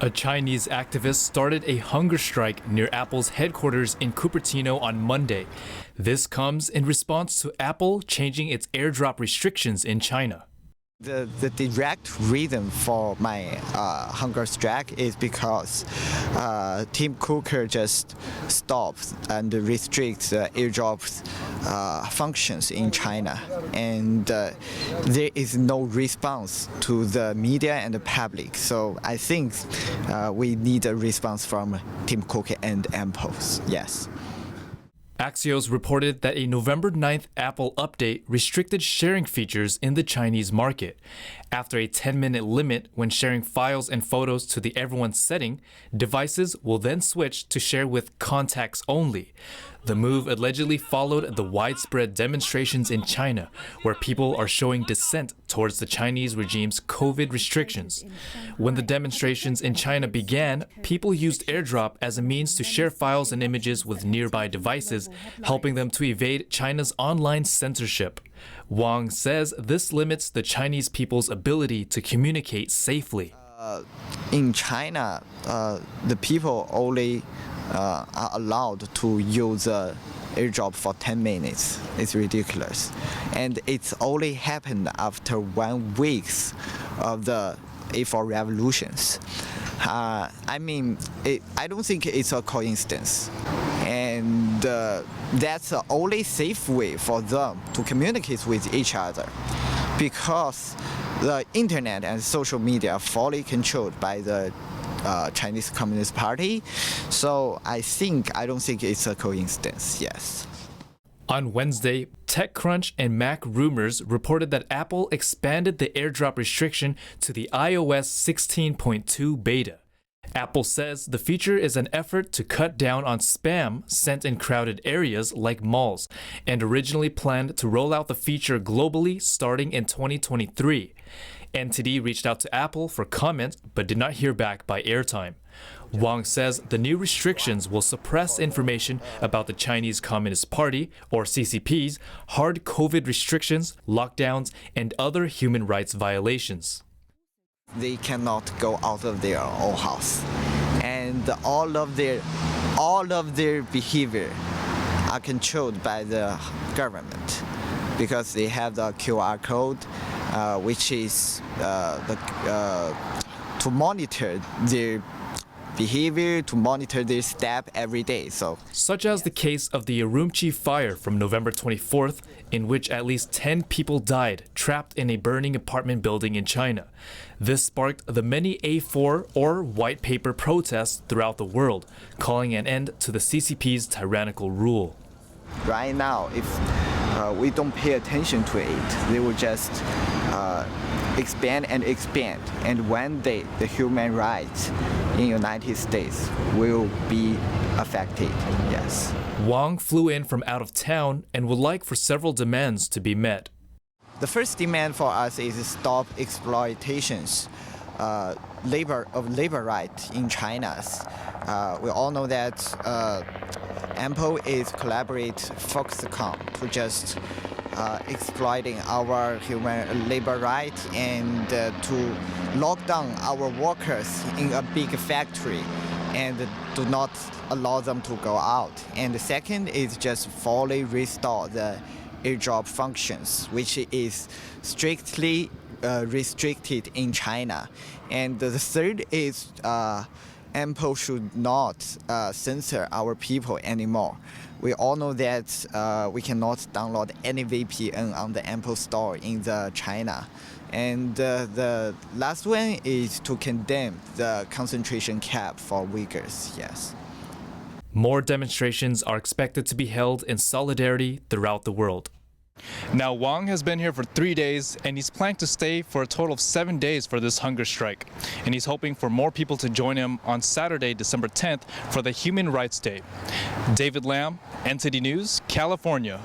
A Chinese activist started a hunger strike near Apple's headquarters in Cupertino on Monday. This comes in response to Apple changing its AirDrop restrictions in China. The direct reason for my hunger strike is because Tim Cook just stops and restricts AirDrop's functions in China, and there is no response to the media and the public. So I think we need a response from Tim Cook and Apple. Yes. Axios reported that a November 9th Apple update restricted sharing features in the Chinese market. After a 10-minute limit when sharing files and photos to the Everyone setting, devices will then switch to share with contacts only. The move allegedly followed the widespread demonstrations in China, where people are showing dissent towards the Chinese regime's COVID restrictions. When the demonstrations in China began, people used AirDrop as a means to share files and images with nearby devices, helping them to evade China's online censorship. Wang says this limits the Chinese people's ability to communicate safely. In China, the people only are allowed to use AirDrop for 10 minutes. It's ridiculous. And it's only happened after 1 week of the A4 revolutions. I don't think it's a coincidence. And that's the only safe way for them to communicate with each other, because the internet and social media are fully controlled by the Chinese Communist Party. So I don't think it's a coincidence, yes. On Wednesday, TechCrunch and Mac Rumors reported that Apple expanded the AirDrop restriction to the iOS 16.2 beta. Apple says the feature is an effort to cut down on spam sent in crowded areas like malls, and originally planned to roll out the feature globally starting in 2023. NTD reached out to Apple for comment but did not hear back by airtime. Wang says the new restrictions will suppress information about the Chinese Communist Party, or CCP's, hard COVID restrictions, lockdowns, and other human rights violations. They cannot go out of their own house, and all of their behavior are controlled by the government, because they have the QR code, which is to monitor their behavior, to monitor their step every day. Such as the case of the Urumqi fire from November 24th, in which at least 10 people died trapped in a burning apartment building in China. This sparked the many A4 or white paper protests throughout the world, calling an end to the CCP's tyrannical rule. Right now, if we don't pay attention to it, they will just expand and expand, and one day the human rights in the United States will be affected, yes. Wang flew in from out of town and would like for several demands to be met. The first demand for us is stop exploitations labor rights in China. We all know that Apple is collaborate Foxconn to just exploiting our human labor rights and to lock down our workers in a big factory and do not allow them to go out. And the second is just fully restore the AirDrop functions, which is strictly restricted in China. And the third is Apple should not censor our people anymore. We all know that we cannot download any VPN on the Apple Store in China. And the last one is to condemn the concentration camp for Uyghurs, yes. More demonstrations are expected to be held in solidarity throughout the world. Now, Wang has been here for 3 days, and he's planning to stay for a total of 7 days for this hunger strike. And he's hoping for more people to join him on Saturday, December 10th, for the Human Rights Day. David Lamb, NTD News, California.